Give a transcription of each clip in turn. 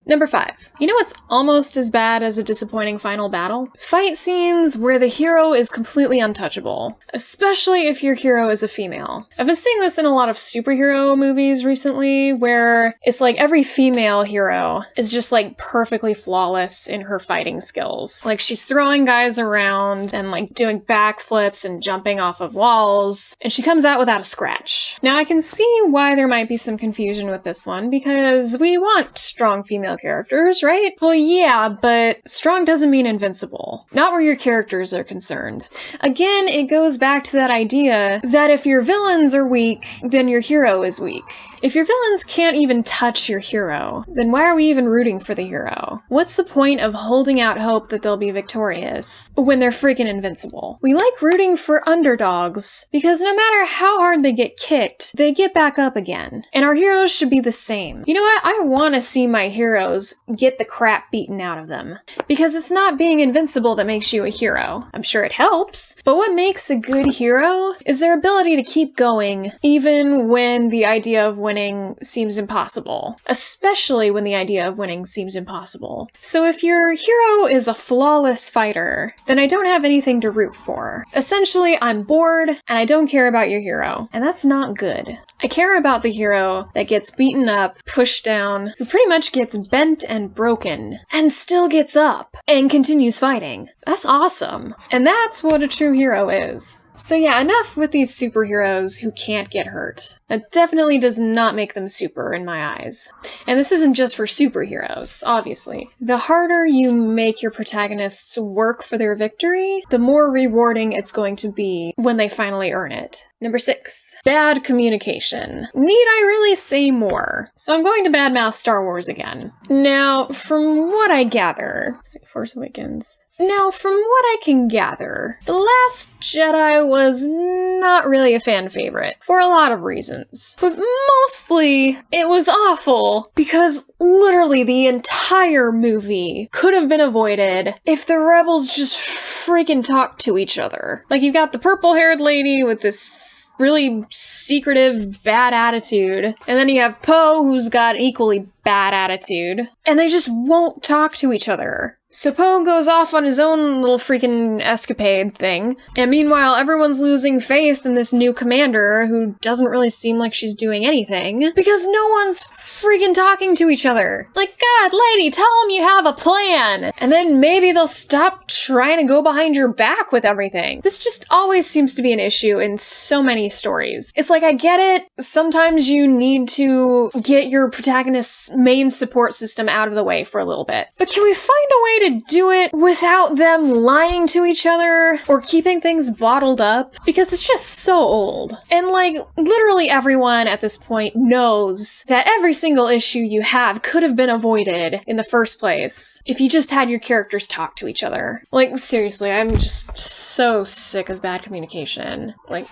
Number 5. You know what's almost as bad as a disappointing final battle? Fight scenes where the hero is completely untouchable, especially if your hero is a female. I've been seeing this in a lot of superhero movies recently, where it's like every female hero is just like perfectly flawless in her fighting skills. Like she's throwing guys around and like doing backflips and jumping off of walls, and she comes out without a scratch. Now I can see why there might be some confusion with this one, because we want strong female characters, right? Well, yeah, but strong doesn't mean invincible. Not where your characters are concerned. Again, it goes back to that idea that if your villains are weak, then your hero is weak. If your villains can't even touch your hero, then why are we even rooting for the hero? What's the point of holding out hope that they'll be victorious when they're freaking invincible? We like rooting for underdogs because no matter how hard they get kicked, they get back up again. And our heroes should be the same. You know what? I want to see my heroes get the crap beaten out of them. Because it's not being invincible that makes you a hero. I'm sure it helps, but what makes a good hero is their ability to keep going even when the idea of winning seems impossible. Especially when the idea of winning seems impossible. So if your hero is a flawless fighter, then I don't have anything to root for. Essentially, I'm bored and I don't care about your hero. And that's not good. I care about the hero that gets beaten up, pushed down, who pretty much gets bent and broken, and still gets up and continues fighting. That's awesome. And that's what a true hero is. So yeah, enough with these superheroes who can't get hurt. That definitely does not make them super in my eyes. And this isn't just for superheroes, obviously. The harder you make your protagonists work for their victory, the more rewarding it's going to be when they finally earn it. Number 6. Bad communication. Need I really say more? So I'm going to badmouth Star Wars again. Now, from what I gather... Force Awakens. Now, from what I can gather, The Last Jedi was not really a fan favorite, for a lot of reasons. But mostly, it was awful, because literally the entire movie could have been avoided if the rebels just freaking talked to each other. Like, you've got the purple-haired lady with this really secretive, bad attitude, and then you have Poe, who's got an equally bad attitude, and they just won't talk to each other. So Poe goes off on his own little freaking escapade thing, and meanwhile everyone's losing faith in this new commander who doesn't really seem like she's doing anything, because no one's freaking talking to each other. Like, God, lady, tell them you have a plan! And then maybe they'll stop trying to go behind your back with everything. This just always seems to be an issue in so many stories. It's like, I get it, sometimes you need to get your protagonist's main support system out of the way for a little bit. But can we find a way to do it without them lying to each other or keeping things bottled up? Because it's just so old. And like, literally everyone at this point knows that every single issue you have could have been avoided in the first place if you just had your characters talk to each other. Like, seriously, I'm just so sick of bad communication. Like,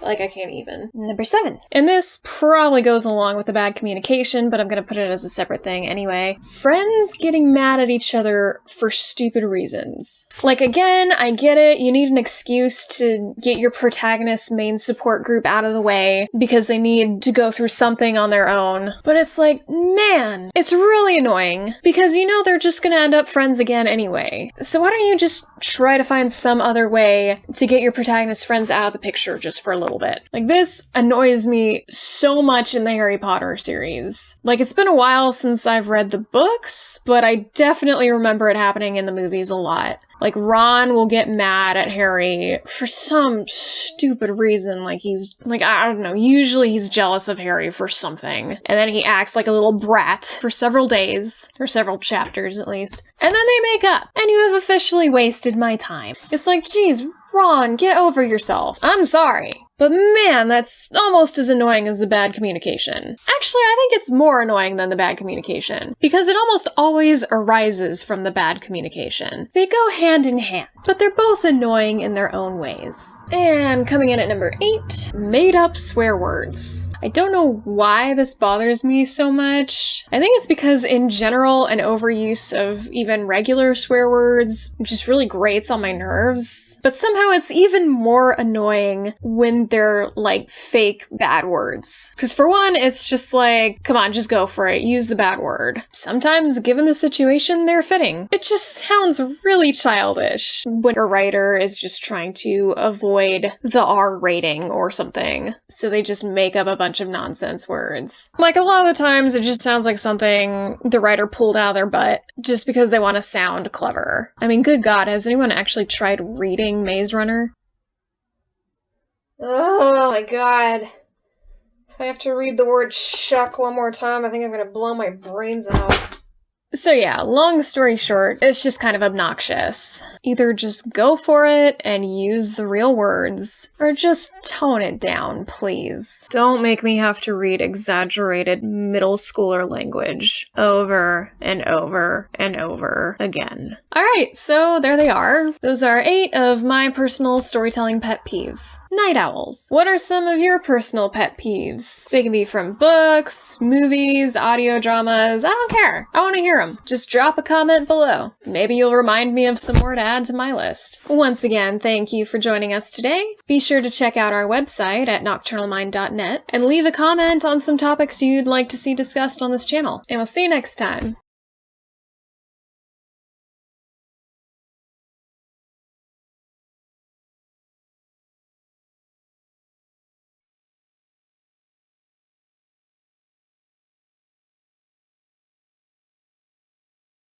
I can't even. Number 7. And this probably goes along with the bad communication, but I'm gonna put it as a separate thing anyway. Friends getting mad at each other for stupid reasons. Like, again, I get it, you need an excuse to get your protagonist's main support group out of the way because they need to go through something on their own. But it's like, man, it's really annoying because you know they're just gonna end up friends again anyway. So why don't you just try to find some other way to get your protagonist's friends out of the picture just for a little bit. Like, this annoys me so much in the Harry Potter series. Like, it's been a while since I've read the books, but I definitely remember it happening in the movies a lot. Like, Ron will get mad at Harry for some stupid reason, like he's, like, I don't know, usually he's jealous of Harry for something. And then he acts like a little brat for several days, or several chapters at least. And then they make up, and you have officially wasted my time. It's like, geez, Ron, get over yourself. I'm sorry. But man, that's almost as annoying as the bad communication. Actually, I think it's more annoying than the bad communication, because it almost always arises from the bad communication. They go hand in hand, but they're both annoying in their own ways. And coming in at number 8, made-up swear words. I don't know why this bothers me so much. I think it's because in general, an overuse of even regular swear words just really grates on my nerves. But somehow it's even more annoying when when they're like fake bad words. Because for one, it's just like, come on, just go for it. Use the bad word. Sometimes, given the situation, they're fitting. It just sounds really childish when a writer is just trying to avoid the R rating or something. So they just make up a bunch of nonsense words. Like, a lot of the times, it just sounds like something the writer pulled out of their butt just because they want to sound clever. I mean, good God, has anyone actually tried reading Maze Runner? Oh my God. If I have to read the word shuck one more time, I think I'm gonna blow my brains out. So yeah, long story short, it's just kind of obnoxious. Either just go for it and use the real words, or just tone it down, please. Don't make me have to read exaggerated middle schooler language over and over and over again. Alright, so there they are. Those are 8 of my personal storytelling pet peeves. Night owls. What are some of your personal pet peeves? They can be from books, movies, audio dramas, I don't care. I want to hear them. Just drop a comment below. Maybe you'll remind me of some more to add to my list. Once again, thank you for joining us today. Be sure to check out our website at nocturnalmind.net and leave a comment on some topics you'd like to see discussed on this channel. And we'll see you next time.